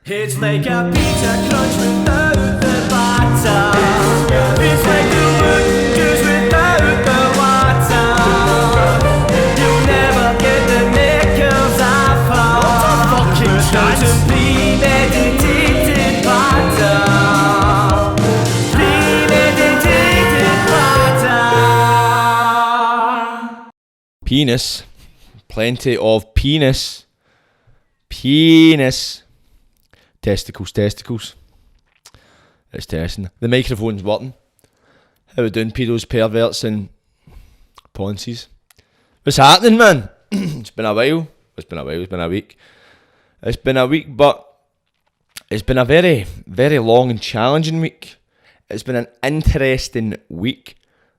It's like a pizza crunch without the batter. It's like the wood juice without the water. You'll never get the knickers off her. What a fucking chance. Premeditated batter. Premeditated batter. Penis. Plenty of penis. Penis. Testicles. It's testing. The microphone's working. How we doing, pedos, perverts and ponces? What's happening, man? It's been a while. It's been a week. It's been a week, but it's been a very, very long and challenging week. It's been an interesting week.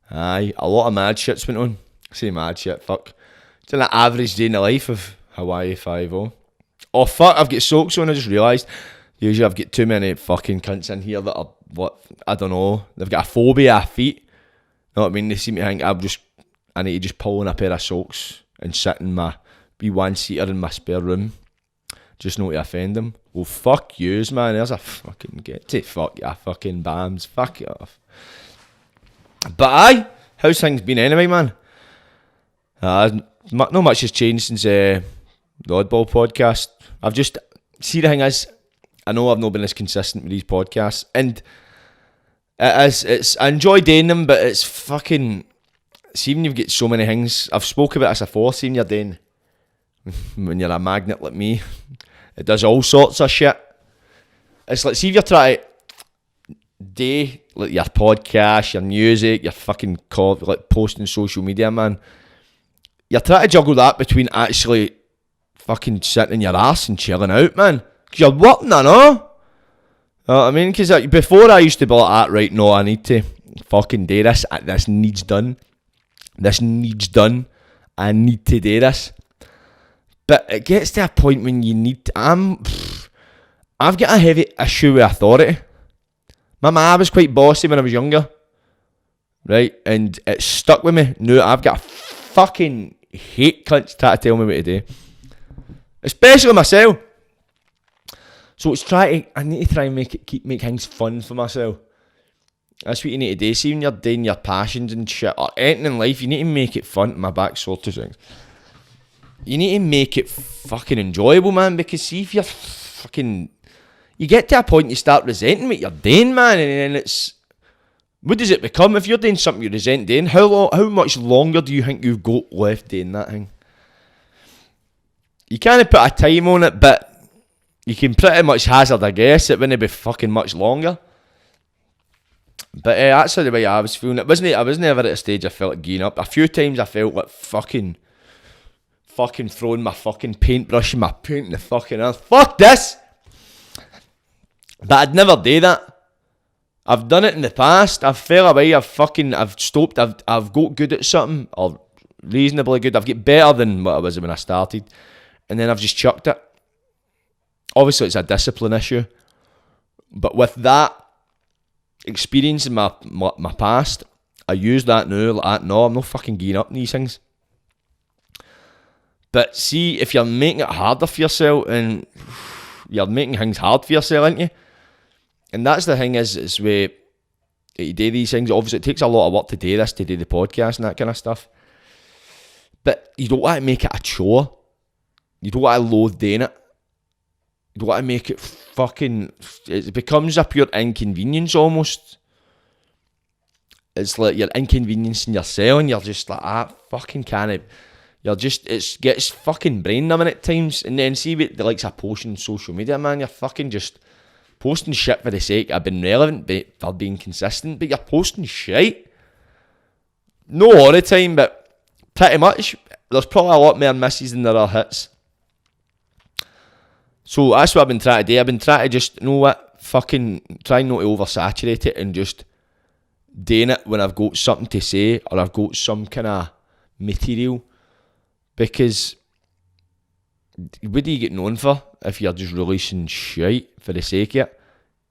Aye, a lot of mad shit's went on. I say mad shit, fuck. It's an average day in the life of Hawaii 5-0. Oh fuck, I've got socks on, I just realised. Usually I've got too many fucking cunts in here that are, I don't know, they've got a phobia of feet. Know what I mean? They seem to think I need to just pull on a pair of socks and sit in my wee one-seater in my spare room. Just not to offend them. Well, fuck yous, man. There's a fucking get to fuck ya fucking bams. Fuck it off. But aye, how's things been anyway, man? Not much has changed since the Oddball podcast. See, the thing is, I know I've not been as consistent with these podcasts, and I enjoy doing them, but it's fucking, see when you've got so many things, I've spoke about this before, see when you're doing, when you're a magnet like me, it does all sorts of shit. It's like, see if you're trying to do, like, your podcast, your music, your fucking like posting social media, man, you're trying to juggle that between actually fucking sitting in your ass and chilling out, man. Because you're working, I know. You know what I mean? Because before I used to be like, right, no, I need to fucking do this. This needs done. I need to do this. But it gets to a point when you need to, I've got a heavy issue with authority. My ma was quite bossy when I was younger. Right? And it stuck with me. Now I've got a fucking hate cunts trying to tell me what to do. Especially myself. So I need to try and make things fun for myself. That's what you need to do. See when you're doing your passions and shit, or anything in life, you need to make it fun. My back's sore to things. You need to make it fucking enjoyable, man, because see if you're fucking, you get to a point you start resenting what you're doing, man, and then it's, what does it become? If you're doing something you resent doing, how much longer do you think you've got left doing that thing? You can't put a time on it, but you can pretty much hazard a guess it wouldn't be fucking much longer. But that's the way I was feeling. I wasn't ever at a stage I felt like giving up. A few times I felt like fucking throwing my fucking paintbrush and my paint in the fucking earth. Fuck this! But I'd never do that. I've done it in the past. I've fell away. I've stopped. I've got good at something, or reasonably good. I've got better than what I was when I started. And then I've just chucked it. Obviously, it's a discipline issue. But with that experience in my past, I use that now. Like, no, I'm not fucking giving up on these things. But see, if you're making it harder for yourself, and you're making things hard for yourself, aren't you? And that's the thing is where you do these things. Obviously, it takes a lot of work to do this, to do the podcast and that kind of stuff. But you don't want to make it a chore. You don't want to loathe doing it. You don't want to make it fucking, it becomes a pure inconvenience almost. It's like you're inconveniencing yourself and you're just like, fucking can't. It gets fucking brain numbing at times. And then see what the likes of posting on social media, man, you're fucking just posting shit for the sake of being relevant, for being consistent, but you're posting shit. No all the time, but pretty much. There's probably a lot more misses than there are hits. So that's what I've been trying to do. I've been trying to just, you know what, fucking trying not to oversaturate it and just doing it when I've got something to say or I've got some kind of material. Because what do you get known for if you're just releasing shite for the sake of it?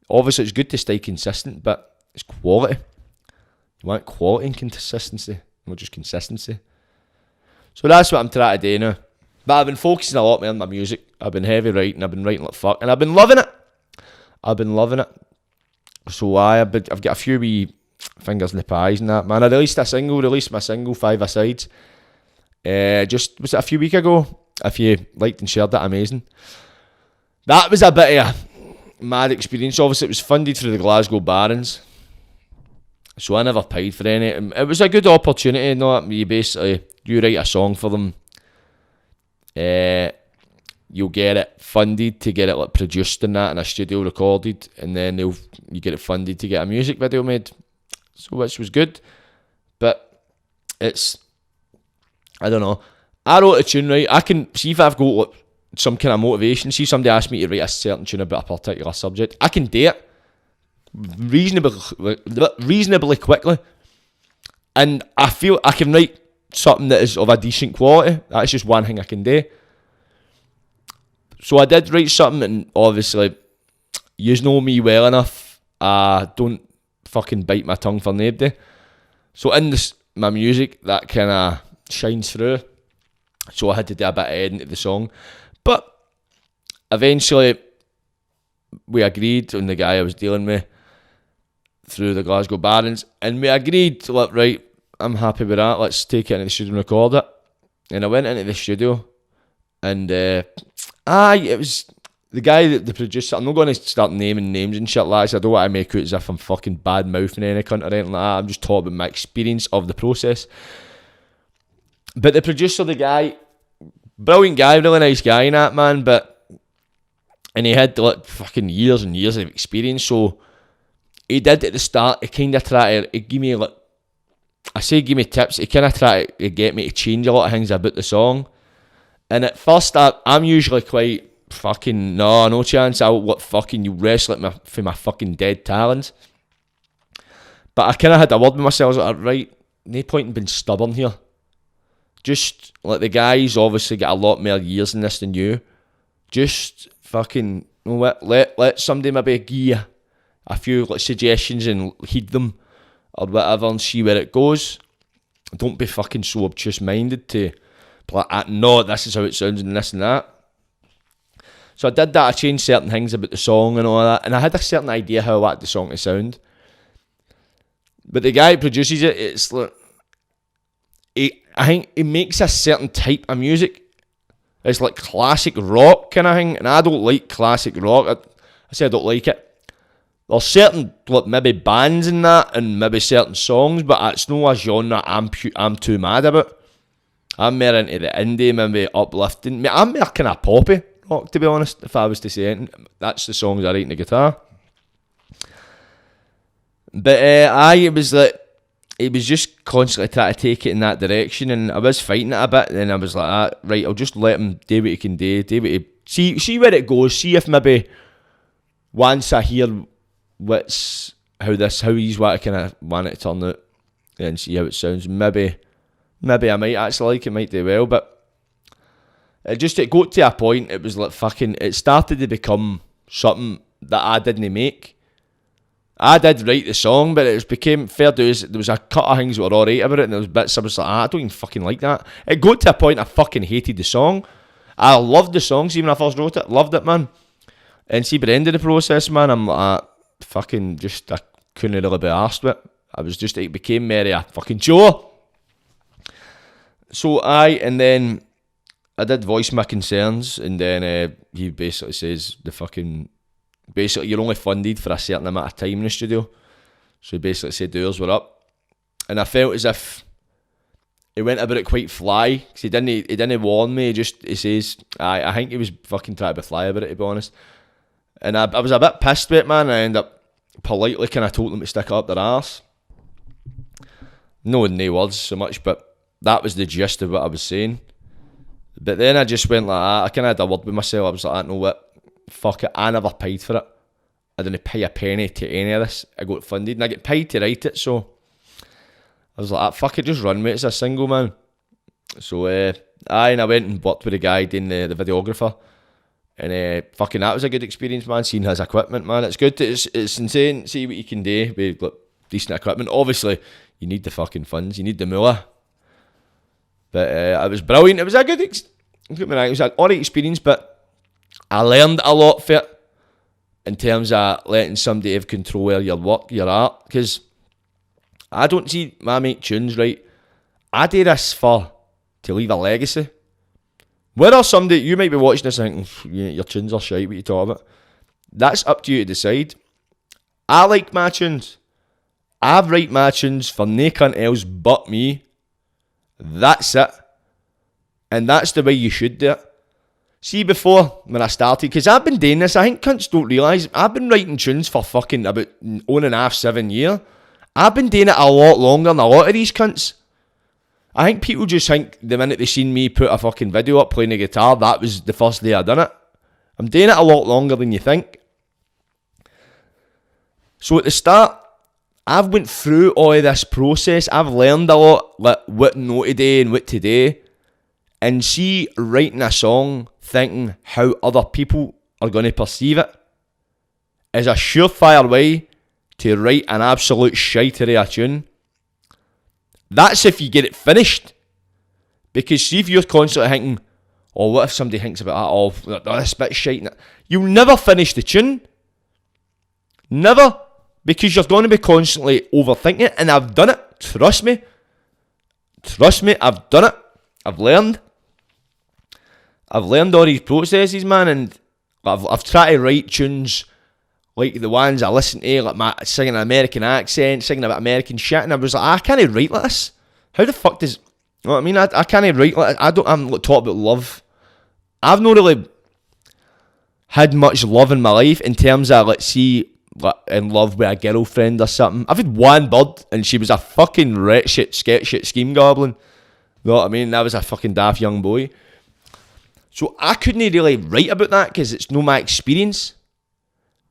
Obviously, it's good to stay consistent, but it's quality. You want quality and consistency, not just consistency. So that's what I'm trying to do now. But I've been focusing a lot more on my music. I've been heavy writing, I've been writing like fuck, and I've been loving it. I've been loving it. So I've got a few wee fingers in the pies and that, man. I released my single, 5 Asides. Just, was it a few weeks ago? If you liked and shared that, amazing. That was a bit of a mad experience. Obviously, it was funded through the Glasgow Barons. So I never paid for any. It was a good opportunity, you know. You write a song for them. You'll get it funded to get it like produced and that in a studio recorded, and then you get it funded to get a music video made. So which was good, but it's, I don't know. I wrote a tune, right? I can see if I've got like, some kind of motivation. See, somebody asked me to write a certain tune about a particular subject. I can do it reasonably quickly, and I feel I can write something that is of a decent quality. That's just one thing I can do. So I did write something, and obviously, you know me well enough. I don't fucking bite my tongue for nobody. So in my music, that kind of shines through. So I had to do a bit of editing to the song. But eventually, we agreed on the guy I was dealing with through the Glasgow Barons, and we agreed, like, right, I'm happy with that, let's take it into the studio and record it. And I went into the studio, and it was the guy, the producer. I'm not going to start naming names and shit like that. I don't want to make it as if I'm fucking bad mouthing any cunt or anything like that. I'm just talking about my experience of the process. But the producer, the guy, brilliant guy, really nice guy and that, man, and he had like fucking years and years of experience. So he did at the start, he kind of tried to give me, like, I say give me tips, he kind of tried to get me to change a lot of things about the song. And at first, I'm usually quite fucking, no chance, I'll fucking, you wrestle for my fucking dead talent. But I kind of had a word with myself, like, right, no point in being stubborn here. Just, like, the guy's obviously got a lot more years in this than you. Just fucking, you know what, let somebody maybe give you a few, like, suggestions and heed them or whatever and see where it goes. Don't be fucking so obtuse-minded to be like, no, this is how it sounds and this and that. So I did that. I changed certain things about the song and all that, and I had a certain idea how I wanted the song to sound. But the guy who produces it, it's like, I think he makes a certain type of music. It's like classic rock kind of thing, and I don't like classic rock. I say I don't like it. There's certain, like, maybe bands in that, and maybe certain songs, but it's no a genre I'm too mad about. I'm more into the indie, maybe uplifting. I'm more kind of poppy rock, to be honest, if I was to say anything. That's the songs I write on the guitar. But it was just constantly trying to take it in that direction, and I was fighting it a bit, and I was like, right, I'll just let him do what he can do what he, see where it goes, see if maybe once I hear how he's what I kind of want it to turn out, and see how it sounds, maybe I might actually like it, might do well. But it got to a point, it was like fucking, it started to become something that I didn't make. I did write the song, but it became fair dues. There was a couple of things that were alright about it, and there was bits I was like, I don't even fucking like that. It got to a point I fucking hated the song. I loved the song, see, when I first wrote it, loved it, man. And see, by the end of the process, man, I'm like, fucking just, I couldn't really be arsed with it. I was just, it became merry a fucking chore. So and then I did voice my concerns, and then he basically says basically you're only funded for a certain amount of time in the studio. So he basically said doors were up, and I felt as if he went about it quite fly, because he didn't warn me. He says, I think he was fucking trying to be fly about it, to be honest. And I was a bit pissed with it, man. I ended up politely kind of told them to stick it up their arse. No words so much, but that was the gist of what I was saying. But then I just went like that. I kind of had a word with myself. I was like, know what? Fuck it. I never paid for it. I didn't pay a penny to any of this. I got funded and I get paid to write it. So I was like, fuck it, just run with it. It's a single, man. So and I went and worked with the guy doing the videographer. And fucking that was a good experience, man. Seeing his equipment, man. It's good. It's insane. See what you can do with, like, decent equipment. Obviously, you need the fucking funds. You need the moolah. But it was brilliant. It was a good it was an alright experience, but I learned a lot for it. in terms of letting somebody have control of your work, your art. Because I don't see my make tunes, right? I do this to leave a legacy. Whether somebody, you might be watching this and thinking, your tunes are shite, what you talking about? That's up to you to decide. I like my tunes. I write my tunes for no cunt else but me. That's it. And that's the way you should do it. See, before, when I started, because I've been doing this, I think cunts don't realise, I've been writing tunes for fucking about 1.5, 7 years. I've been doing it a lot longer than a lot of these cunts. I think people just think the minute they seen me put a fucking video up playing the guitar, that was the first day I done it. I'm doing it a lot longer than you think. So at the start, I've went through all of this process. I've learned a lot, like what not to do and what to do. And see, writing a song, thinking how other people are going to perceive it, is a surefire way to write an absolute shiter of a tune. That's if you get it finished. Because see, if you're constantly thinking, oh, what if somebody thinks about that, oh, this bit's shite, you'll never finish the tune. Never. Because you're going to be constantly overthinking it, and I've done it. Trust me. Trust me, I've done it. I've learned all these processes, man, and I've tried to write tunes like the ones I listen to, like singing an American accent, singing about American shit, and I was like, I can't write like this. How the fuck does, you know what I mean? I can't write like this. I'm like, talking about love. I've not really had much love in my life in terms of, let's see, like, in love with a girlfriend or something. I've had one bud, and she was a fucking ret shit, sketch shit, scheme goblin. You know what I mean? That was a fucking daft young boy. So I couldn't really write about that because it's no my experience.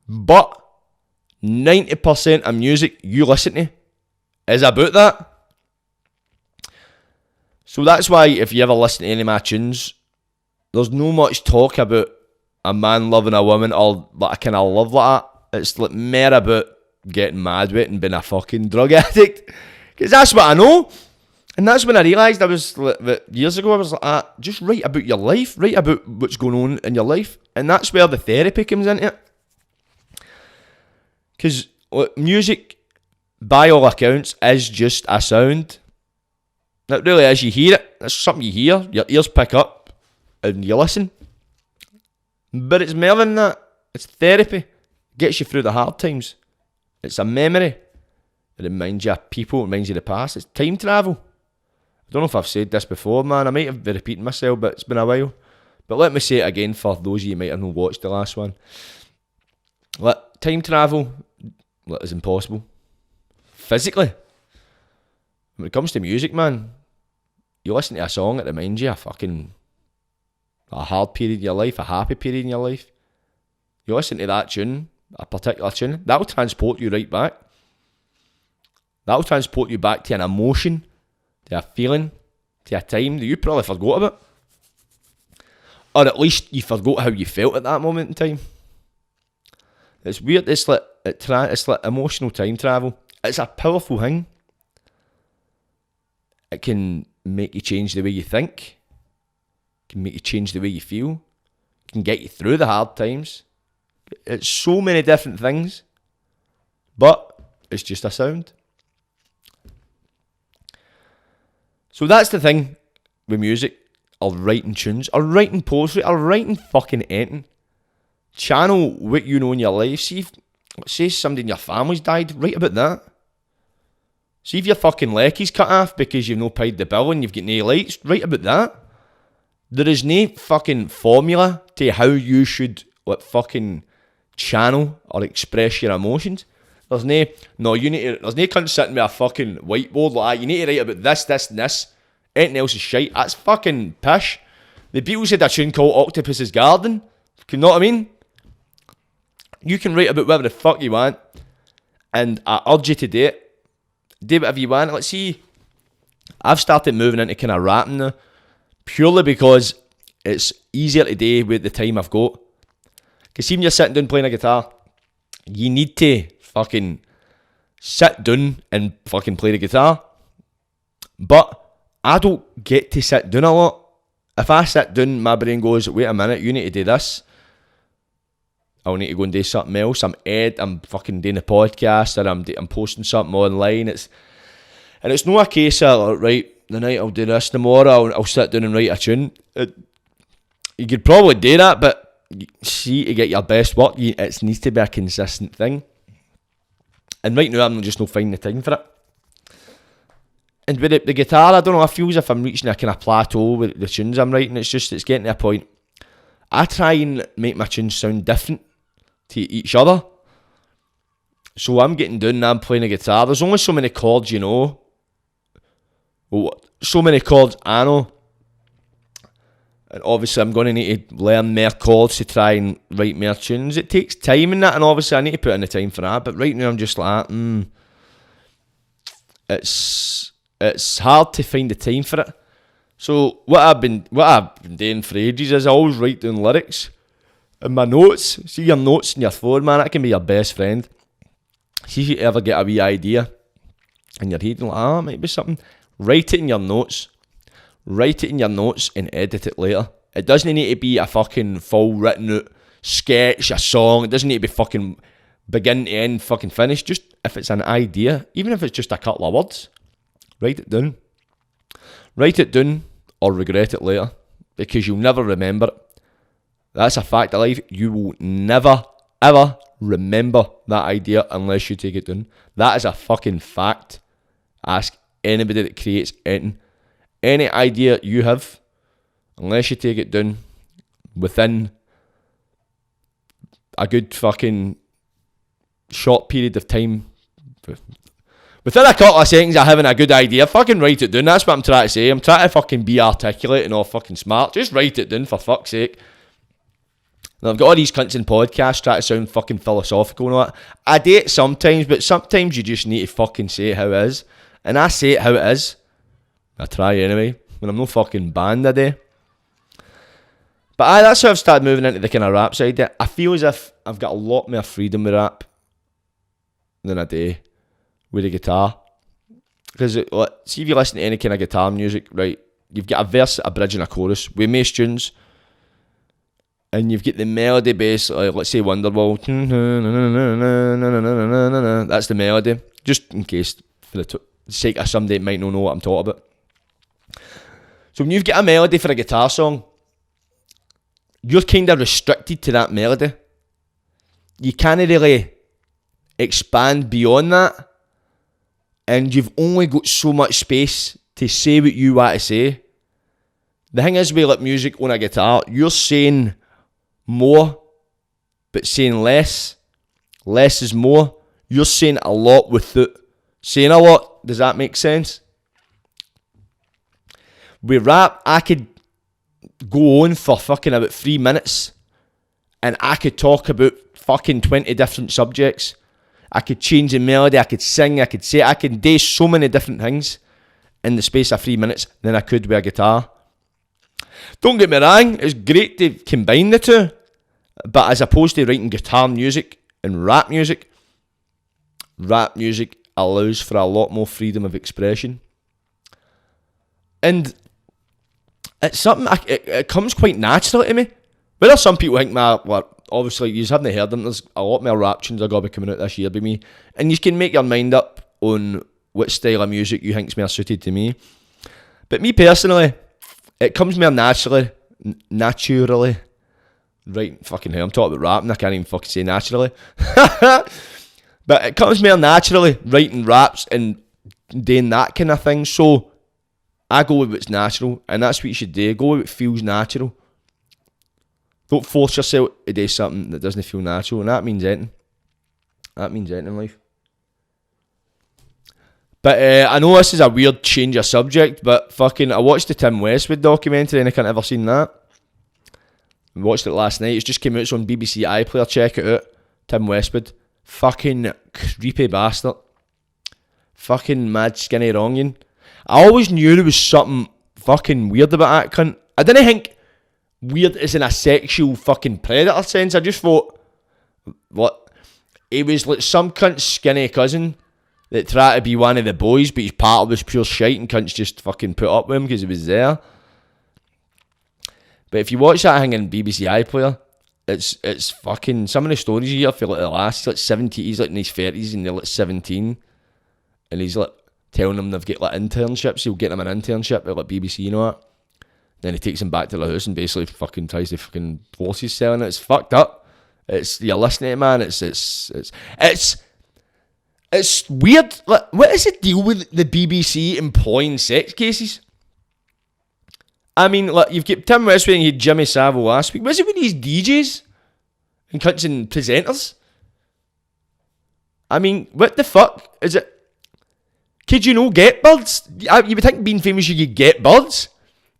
But 90% of music you listen to is about that. So that's why if you ever listen to any of my tunes, there's no much talk about a man loving a woman or like a kind of love like that. It's like more about getting mad with it and being a fucking drug addict. Because that's what I know. And that's when I realised, I was like, years ago, I was like, just write about your life, write about what's going on in your life. And that's where the therapy comes into it. Because music, by all accounts, is just a sound. It really is. You hear it. It's something you hear. Your ears pick up and you listen. But it's more than that. It's therapy. It gets you through the hard times. It's a memory. It reminds you of people. It reminds you of the past. It's time travel. I don't know if I've said this before, man. I might have been repeating myself, but it's been a while. But let me say it again for those of you who might have not watched the last one. Time travel is impossible. Physically. When it comes to music, man, you listen to a song, it reminds you of a hard period in your life, a happy period in your life. You listen to that tune, a particular tune, that will transport you right back. That will transport you back to an emotion, to a feeling, to a time that you probably forgot about. Or at least you forgot how you felt at that moment in time. It's weird, it's like emotional time travel. It's a powerful thing. It can make you change the way you think. It can make you change the way you feel. It can get you through the hard times. It's so many different things. But it's just a sound. So that's the thing with music, or writing tunes, or writing poetry, or writing fucking anything. Channel what you know in your life. See if, say somebody in your family's died, write about that. See if your fucking lecky's cut off because you've no paid the bill and you've got no lights, write about that. There is no fucking formula to how you should fucking channel or express your emotions. There's there's no cunt sitting with a fucking whiteboard like that. You need to write about this, this, and this. Anything else is shite. That's fucking pish. The Beatles had a tune called Octopus's Garden. You know what I mean? You can write about whatever the fuck you want. And I urge you to do it. Do whatever you want. Let's see. I've started moving into kind of rapping now. Purely because it's easier to do with the time I've got. Because even you're sitting down playing a guitar, you need to fucking sit down and fucking play the guitar. But I don't get to sit down a lot. If I sit down, my brain goes, wait a minute, you need to do this. I'll need to go and do something else. I'm fucking doing a podcast, or I'm posting something online. It's not a case of, right, the night I'll do this, tomorrow I'll sit down and write a tune. You could probably do that, but see, to get your best work, it needs to be a consistent thing. And right now I'm just not finding the time for it. And with the guitar, I don't know, I feel as if I'm reaching a kind of plateau with the tunes I'm writing. It's getting to a point. I try and make my tunes sound different to each other. So I'm getting down and I'm playing a guitar. There's only so many chords, you know. Well, so many chords I know. And obviously I'm going to need to learn more chords to try and write more tunes. It takes time in that, and obviously I need to put in the time for that. But right now I'm just like, it's hard to find the time for it. So what I've been doing for ages is I always write down lyrics in my notes. See your notes in your phone, man, that can be your best friend. See if you ever get a wee idea in your head, like, it might be something. Write it in your notes. Write it in your notes and edit it later. It doesn't need to be a fucking full written out sketch, a song. It doesn't need to be fucking begin to end, fucking finish. Just if it's an idea, even if it's just a couple of words, write it down. Write it down or regret it later, because you'll never remember it. That's a fact of life. You will never, ever remember that idea unless you take it down. That is a fucking fact. Ask anybody that creates anything. Any idea you have, unless you take it down within a good fucking short period of time, within a couple of seconds of having a good idea, fucking write it down. That's what I'm trying to say. I'm trying to fucking be articulate and all fucking smart. Just write it down, for fuck's sake. And I've got all these cunts in podcasts trying to sound fucking philosophical and all that. I do it sometimes, but sometimes you just need to fucking say it how it is. And I say it how it is. I try anyway, when I'm no fucking banned a day. But that's how I've started moving into the kind of rap side. I feel as if I've got a lot more freedom with rap than I do with the guitar. Because, see if you listen to any kind of guitar music, right, you've got a verse, a bridge and a chorus with most tunes. And you've got the melody base, let's say Wonderwall. That's the melody. Just in case, for the sake of somebody that might not know what I'm talking about. So when you've got a melody for a guitar song, you're kind of restricted to that melody. You can't really expand beyond that. And you've only got so much space to say what you want to say. The thing is with like music on a guitar, you're saying more, but saying less. Less is more. You're saying a lot without saying a lot. Does that make sense? With rap, I could go on for fucking about 3 minutes and I could talk about fucking 20 different subjects. I could change the melody, I could sing, I could say, I could do so many different things in the space of 3 minutes than I could with a guitar. Don't get me wrong, it's great to combine the two, but as opposed to writing guitar music and rap music allows for a lot more freedom of expression. And it's something, it comes quite natural to me. Whether some people think, obviously, you haven't heard them, there's a lot more rap tunes that are going to be coming out this year by me. And you can make your mind up on what style of music you think's more suited to me. But me personally, it comes more naturally. Right, fucking hell, I'm talking about rap and I can't even fucking say naturally. But it comes more naturally, writing raps and doing that kind of thing. So I go with what's natural, and that's what you should do. Go with what feels natural. Don't force yourself to do something that doesn't feel natural, and that means anything. That means anything in life. But I know this is a weird change of subject, but fucking, I watched the Tim Westwood documentary and I can't ever seen that. I watched it last night. It just came out, it's on BBC iPlayer. Check it out. Tim Westwood. Fucking creepy bastard. Fucking mad skinny wronging. I always knew there was something fucking weird about that cunt. I didn't think weird as in a sexual fucking predator sense. I just thought, what? He was like some cunt's skinny cousin that tried to be one of the boys, but his part was pure shite and cunts just fucking put up with him because he was there. But if you watch that thing in BBC iPlayer, it's fucking, some of the stories you hear for like the last, like 70, he's like in his 30s and they're like 17, and he's like telling them they've got like internships, he'll get them an internship at like BBC and all that. Then he takes them back to the house and basically fucking tries to fucking force his selling it. It's fucked up. You're listening to it, man. It's weird. Like, what is the deal with the BBC employing sex cases? I mean, like, you've got Tim Westwood and you had Jimmy Savile last week. What's it with these DJs and cunts and presenters? I mean, what the fuck is it? Could you get birds? You would think being famous you could get birds.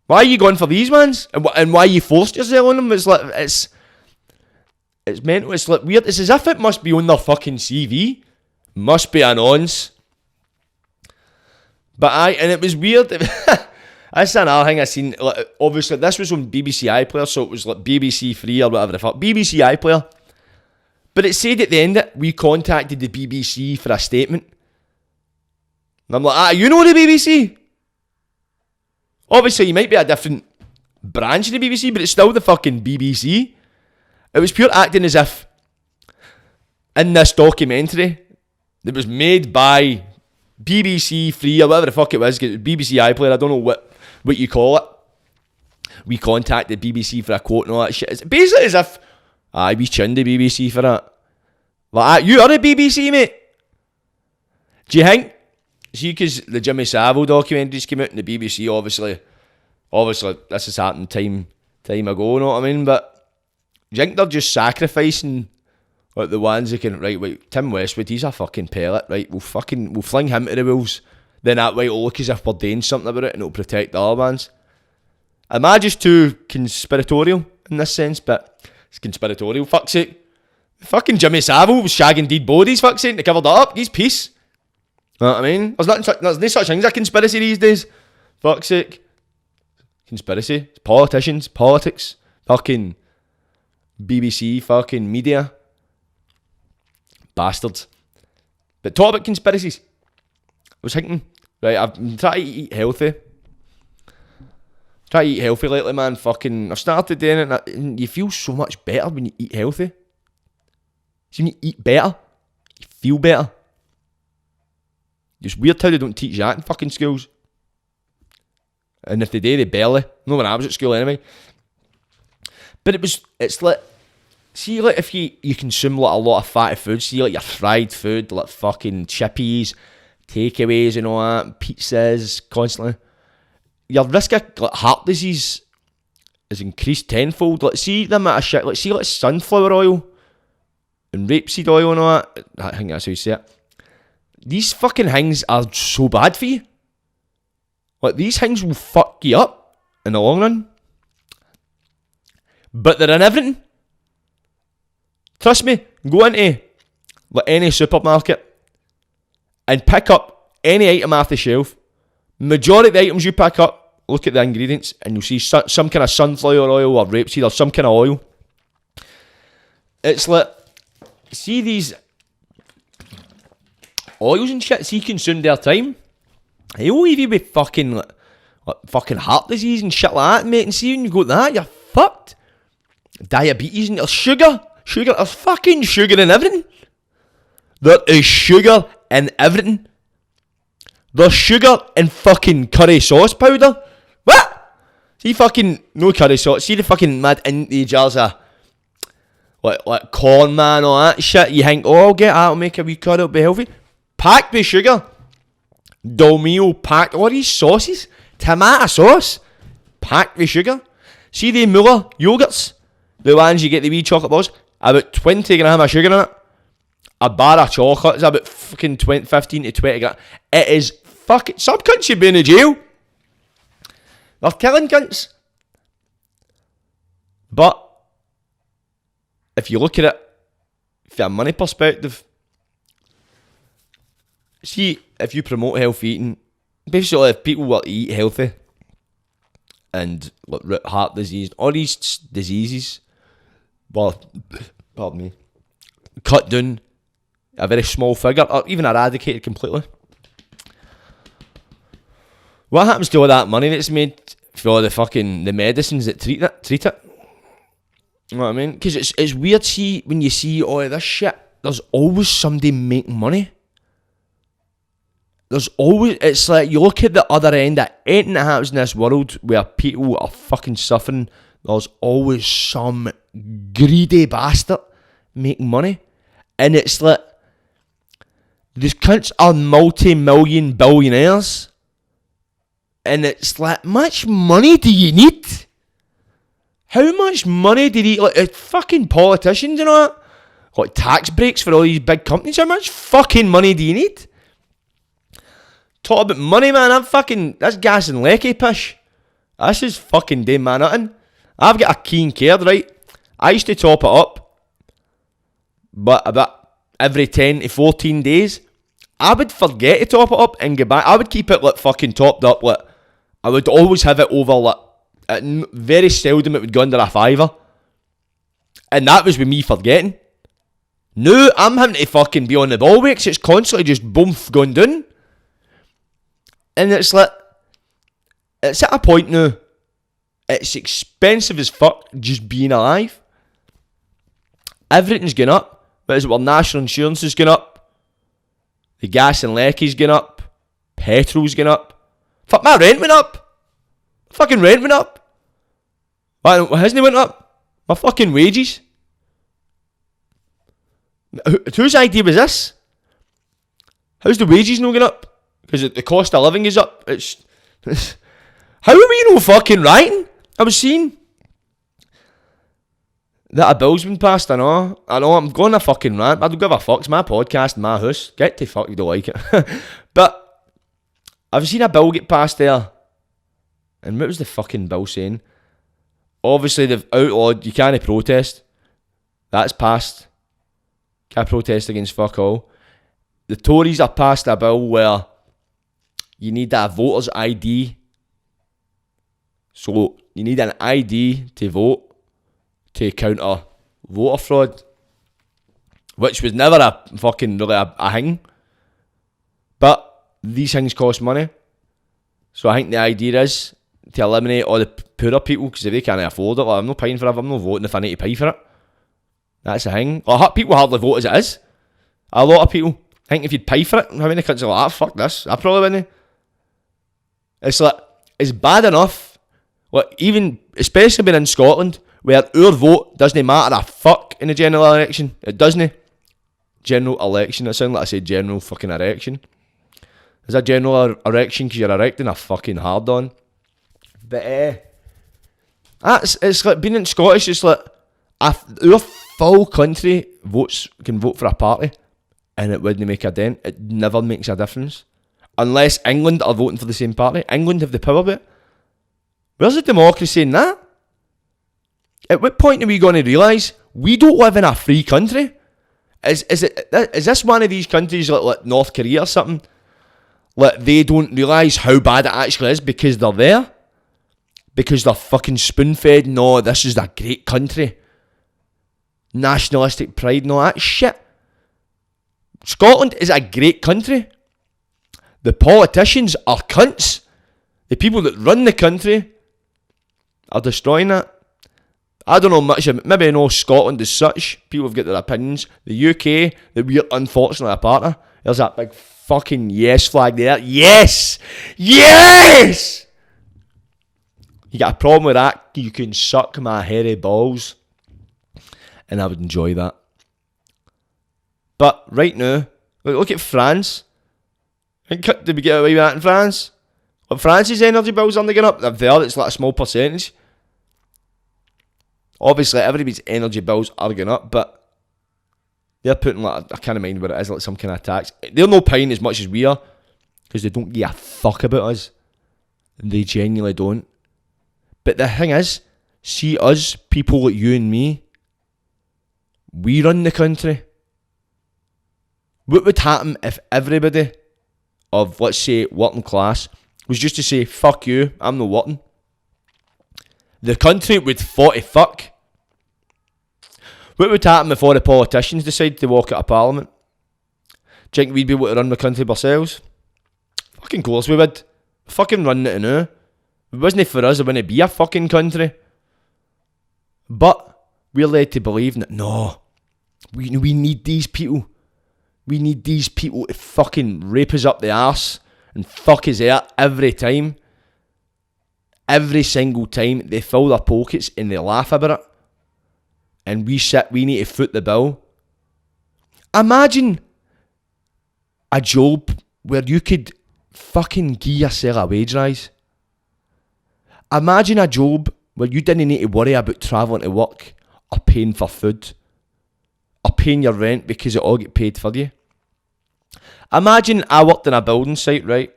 Why are you going for these ones? And why you forced yourself on them? It's like, it's mental. It's like weird. It's as if it must be on their fucking CV. Must be an ons. But and it was weird. That's another thing I seen. Like, obviously, this was on BBC iPlayer, so it was like BBC Three or whatever the fuck. BBC iPlayer. But it said at the end that we contacted the BBC for a statement. And I'm like, you know the BBC? Obviously, you might be a different branch of the BBC, but it's still the fucking BBC. It was pure acting as if in this documentary that was made by BBC Three or whatever the fuck it was, BBC iPlayer, I don't know what you call it. We contacted BBC for a quote and all that shit. It's basically as if, we chinned the BBC for that. Like, you are the BBC, mate. Do you think? See, because the Jimmy Savile documentaries came out in the BBC, obviously this has happened time ago, you know what I mean? But do you think they're just sacrificing like the ones that can, right, wait, Tim Westwood, he's a fucking pellet, right? We'll fling him to the wolves. Then that way it'll look as if we're doing something about it and it'll protect the other ones. Am I just too conspiratorial in this sense? But it's conspiratorial, fuck's sake. Fucking Jimmy Savile was shagging dead bodies, fuck's sake, they covered that up. He's peace. Know what I mean? There's no such thing as a conspiracy these days. Fuck's sake. Conspiracy. Politicians. Politics. Fucking BBC. Fucking media. Bastards. But talk about conspiracies. I was thinking, right, I've been trying to eat healthy. Try to eat healthy lately, man. Fucking, I've started doing it and you feel so much better when you eat healthy. So when you eat better, you feel better. It's weird how they don't teach that in fucking schools. And if they do, they barely. No, when I was at school anyway. But it's like, see, like if you consume like a lot of fatty food, see like your fried food, like fucking chippies, takeaways and all that, pizzas constantly, your risk of like heart disease is increased tenfold. Like see the amount of shit, like see like sunflower oil and rapeseed oil and all that. I think that's how you say it. These fucking things are so bad for you. Like, these things will fuck you up in the long run. But they're in everything. Trust me, go into like any supermarket and pick up any item off the shelf. Majority of the items you pick up, look at the ingredients and you'll see some kind of sunflower oil or rapeseed or some kind of oil. It's like, see these oils and shit, see consume their time, they'll leave you with fucking fucking heart disease and shit like that, mate. And see when you go to that, you're fucked. Diabetes and there's sugar, there's fucking sugar in everything. There is sugar in everything. There's sugar in fucking curry sauce powder. What? See fucking, no curry sauce, see the fucking mad empty jars of like corn, man, all that shit. You think, oh, I'll get that, I'll make a wee curry, it'll be healthy. Packed with sugar. Dolmio packed. All these sauces. Tomato sauce. Packed with sugar. See the Muller yogurts? The ones you get the wee chocolate balls? About 20 grams of sugar in it. A bar of chocolate is about fucking 15 to 20 grams. It is fucking... Some cunts should be in the jail. They're killing cunts. But if you look at it from a money perspective, see, if you promote healthy eating, basically if people will eat healthy and like heart disease, all these diseases, well, pardon me, cut down a very small figure or even eradicated completely. What happens to all that money that's made for the medicines that treat it? You know what I mean? Because it's weird, see, when you see all of this shit, there's always somebody making money. There's always, it's like, you look at the other end of anything that happens in this world where people are fucking suffering, there's always some greedy bastard making money. And it's like, these cunts are multi-million billionaires. And it's like, much money do you need? How much money do you need? Like, fucking politicians and all that? Like, tax breaks for all these big companies. How much fucking money do you need? Talk about money, man. That's gas and lecky pish. This is fucking doing man nothing. I've got a keen card, right? I used to top it up, but about every 10 to 14 days, I would forget to top it up and get back. I would keep it like fucking topped up. Like, I would always have it over, like, very seldom it would go under a fiver. And that was with me forgetting. Now I'm having to fucking be on the ball with, 'cause it's constantly just boom going down. And it's like, it's at a point now, it's expensive as fuck just being alive. Everything's going up. What is it? Well, national insurance is going up. The gas and lecky's going up. Petrol's going up. Fuck, my rent went up. My fucking rent went up. Why hasn't it went up? My fucking wages. Whose idea was this? How's the wages not going up? Because the cost of living is up. It's how are we no fucking writing? I was seeing that a bill's been passed. I know, I'm going a fucking rant. I don't give a fuck. It's my podcast, my house. Get to fuck, you don't like it. But I've seen a bill get passed there. And what was the fucking bill saying? Obviously they've outlawed, you can't protest. That's passed. Can't protest against fuck all. The Tories have passed a bill where you need a voter's ID. So you need an ID to vote to counter voter fraud, which was never a fucking really a thing. But these things cost money. So I think the idea is to eliminate all the poorer people, because if they can't afford it, like, I'm not paying for it, I'm not voting if I need to pay for it. That's a thing. People hardly vote as it is. A lot of people think if you'd pay for it, how many countries are like, fuck this, I probably wouldn't. It's like, it's bad enough, like, even, especially being in Scotland, where our vote doesn't matter a fuck in the general election. It doesn't. General election, it sounds like I said general fucking erection. Is a general erection because you're erecting a fucking hard on. But it's like being in Scottish, it's like our full country can vote for a party and it wouldn't make a dent. It never makes a difference. Unless England are voting for the same party. England have the power bit. Where's the democracy in that? At what point are we going to realise we don't live in a free country? Is this one of these countries like North Korea or something? Like they don't realise how bad it actually is because they're there? Because they're fucking spoon-fed? No, this is a great country. Nationalistic pride and all that shit. Scotland is a great country. The politicians are cunts. The people that run the country are destroying it. I don't know much about, maybe I know Scotland as such. People have got their opinions. The UK, that we're unfortunately a part of. There's that big fucking yes flag there. Yes! Yes! You got a problem with that, you can suck my hairy balls. And I would enjoy that. But right now, look at France. Did we get away with that in France? But France's energy bills aren't going up. They're there, it's like a small percentage. Obviously, everybody's energy bills are going up, but they're putting like, I can't mind what it is, like some kind of tax. They're not paying as much as we are, because they don't give a fuck about us. They genuinely don't. But the thing is, see us, people like you and me, we run the country. What would happen if everybody of, let's say, working class was just to say, fuck you, I'm not working? The country would fall to fuck. What would happen if all the politicians decided to walk out of Parliament? Do you think we'd be able to run the country ourselves? Fucking course we would. Fucking run it now. If it wasn't for us, it wouldn't be a fucking country. But we're led to believe that, no, we need these people. We need these people to fucking rape us up the arse and fuck us out every time. Every single time. They fill their pockets and they laugh about it. And we need to foot the bill. Imagine a job where you could fucking give yourself a wage rise. Imagine a job where you didn't need to worry about travelling to work or paying for food or paying your rent because it all get paid for you. Imagine I worked in a building site, right,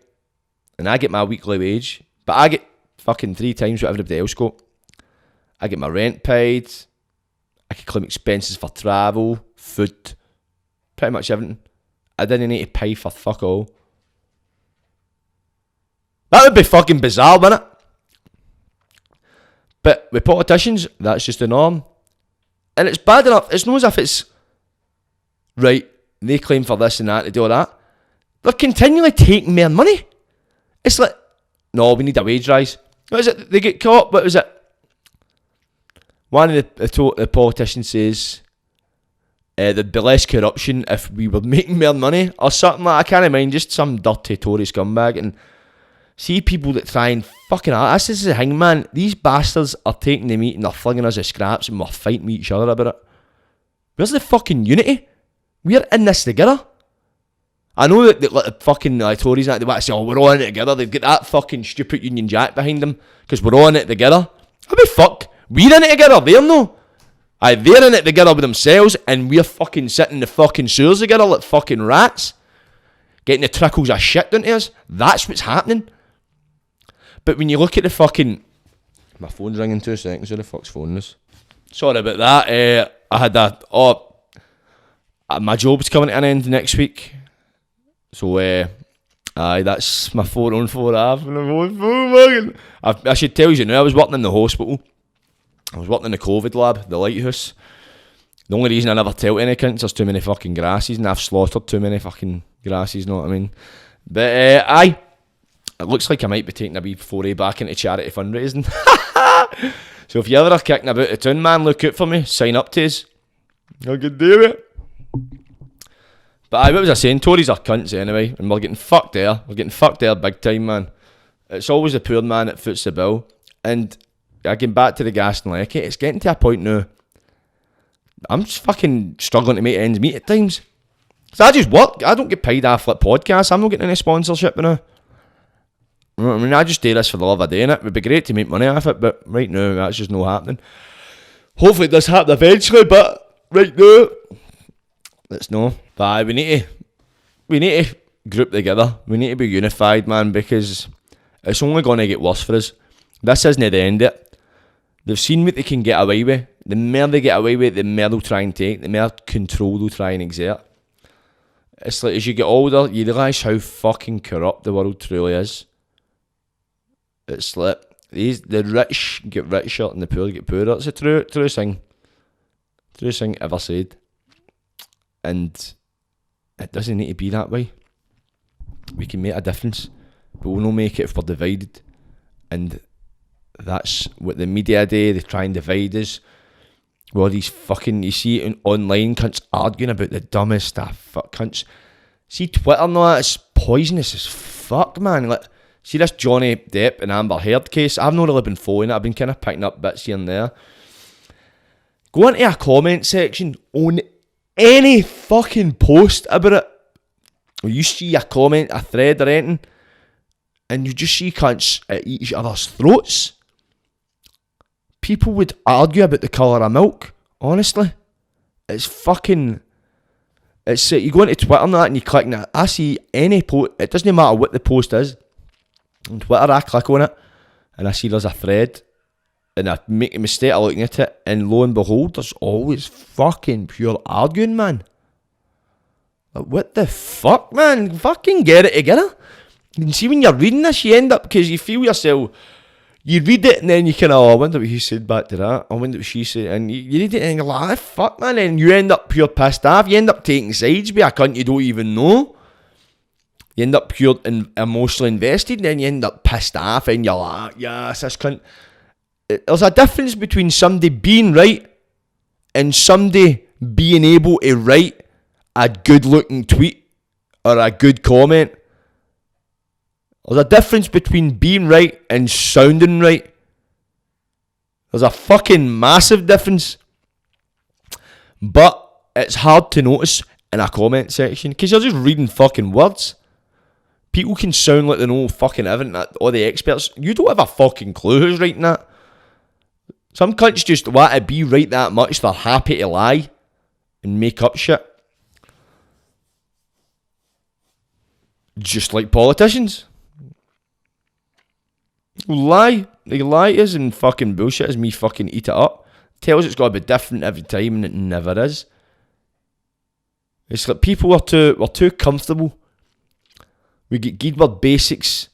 and I get my weekly wage, but I get fucking 3 times what everybody else got. I get my rent paid, I can claim expenses for travel, food, pretty much everything. I didn't need to pay for fuck all. That would be fucking bizarre, wouldn't it? But with politicians, that's just the norm. And it's bad enough. It's not as if it's right, they claim for this and that, to do that. They're continually taking more money. It's like, no, we need a wage rise. What is it? They get caught. What was it? One of the politicians says there'd be less corruption if we were making more money or something like that. I can't mind, just some dirty Tory scumbag. And see people that try and fucking this is the thing, man. These bastards are taking the meat and they're flinging us as scraps and we're fighting each other about it. Where's the fucking unity? We're in this together. I know that the fucking Tories and they want to say, oh, we're all in it together. They've got that fucking stupid Union Jack behind them because we're all in it together. I'll be fucked. We're in it together. They're no. They're in it together with themselves and we're fucking sitting in the fucking sewers together like fucking rats. Getting the trickles of shit down to us. That's what's happening. But when you look at the fucking... My phone's ringing 2 seconds. Who the fuck's phone is? Sorry about that. I had my job's coming to an end next week. So, that's my 4 on 4 off. I should tell you now, I was working in the hospital. I was working in the COVID lab, the lighthouse. The only reason I never tell any cunts, there's too many fucking grasses and I've slaughtered too many fucking grasses, know what I mean? But, it looks like I might be taking a wee foray back into charity fundraising. So if you ever are kicking about the town, man, look out for me. Sign up to us. I could do it. But what was I saying? Tories are cunts anyway, and we're getting fucked there. We're getting fucked there big time, man. It's always the poor man that foots the bill. And again, back to the gas and lecky, it's getting to a point now. I'm just fucking struggling to make ends meet at times. So I just work. I don't get paid off like podcasts. I'm not getting any sponsorship now. I mean, I just do this for the love of doing it. It would be great to make money off it, but right now, that's just not happening. Hopefully it does happen eventually, but right now, it's no. But we need to group together. We need to be unified, man, because it's only going to get worse for us. This isn't the end of it. They've seen what they can get away with. The more they get away with, the more they'll try and take, the more control they'll try and exert. It's like, as you get older, you realise how fucking corrupt the world truly is. It's like the rich get richer and the poor get poorer. It's a true thing. True thing ever said. And it doesn't need to be that way. We can make a difference, but we'll not make it if we're divided. And that's what the media do. They try and divide us. Well, these fucking, you see it online, cunts arguing about the dumbest stuff. Fuck cunts. See Twitter and all that, it's poisonous as fuck, man. Like, see this Johnny Depp and Amber Heard case? I've not really been following it. I've been kind of picking up bits here and there. Go into a comment section on any fucking post about it. Or you see a comment, a thread or anything, and you just see cunts at each other's throats. People would argue about the colour of milk, honestly. It's fucking... It's you go into Twitter and that and you click on it. I see any post, it doesn't matter what the post is. On Twitter, I click on it and I see there's a thread and I make a mistake of looking at it, and lo and behold, there's always fucking pure arguing, man. Like, what the fuck, man? Fucking get it together. You can see when you're reading this, you end up, because you feel yourself, you read it and then you kind of, oh, I wonder what he said back to that. I wonder what she said. And you read it and you're like, ah, fuck, man. And you end up pure pissed off. You end up taking sides with a cunt you don't even know. You end up pure emotionally invested, and then you end up pissed off and you're like, yes, this cunt. There's a difference between somebody being right in somebody being able to write a good looking tweet or a good comment. There's a difference between being right and sounding right. There's a fucking massive difference. But it's hard to notice in a comment section because you're just reading fucking words. People can sound like they know fucking everything, all the experts. You don't have a fucking clue who's writing that. Some cunts just want to be right that much, they're happy to lie and make up shit. Just like politicians. Lie. They lie to us and fucking bullshit as me fucking eat it up. Tells it's got to be different every time and it never is. It's like people we're too comfortable. We get geared with basics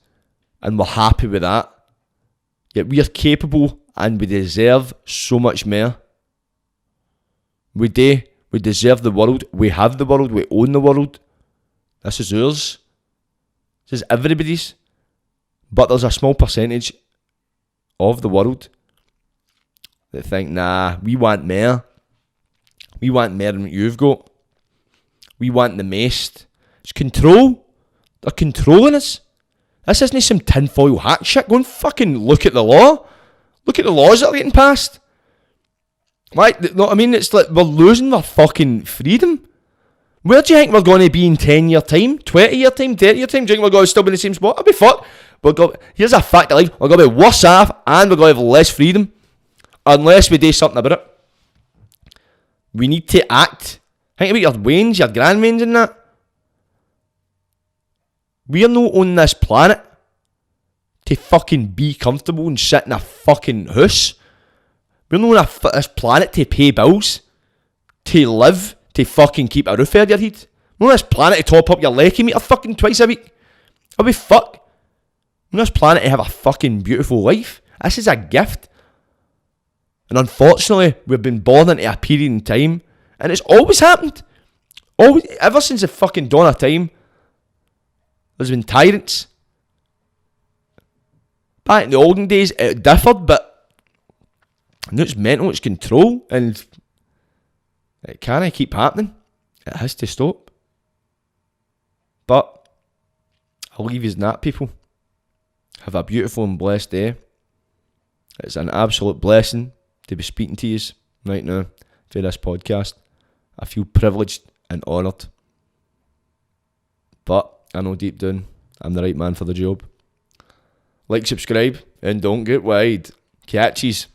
and we're happy with that. Yet we are capable and we deserve so much more. We do. We deserve the world. We have the world. We own the world. This is ours. This is everybody's. But there's a small percentage of the world that think, nah, we want more. We want more than what you've got. We want the most. It's control. They're controlling us. This isn't some tinfoil hat shit. Go and fucking look at the law. Look at the laws that are getting passed. Right? You know what I mean? It's like we're losing our fucking freedom. Where do you think we're going to be in 10 year time? 20 year time? 30 year time? Do you think we're going to still be in the same spot? I'll be fucked. Here's a fact of life. We're going to be worse off and we're going to have less freedom. Unless we do something about it. We need to act. Think about your Waynes, your grandwains and that. We're not on this planet to fucking be comfortable and sit in a fucking house. We're not on this planet to pay bills, to live, to fucking keep a roof over your head. We're on this planet to top up your lecky meter fucking twice a week. Are we fucked? We're on this planet to have a fucking beautiful life. This is a gift. And unfortunately, we've been born into a period in time, and it's always happened. Always, ever since the fucking dawn of time, there's been tyrants. Back in the olden days, it differed, but now it's mental, it's control, and it can't keep happening. It has to stop. But I'll leave you in that, people. Have a beautiful and blessed day. It's an absolute blessing to be speaking to you right now for this podcast. I feel privileged and honoured. But I know deep down I'm the right man for the job. Like, subscribe, and don't get wide. Catches.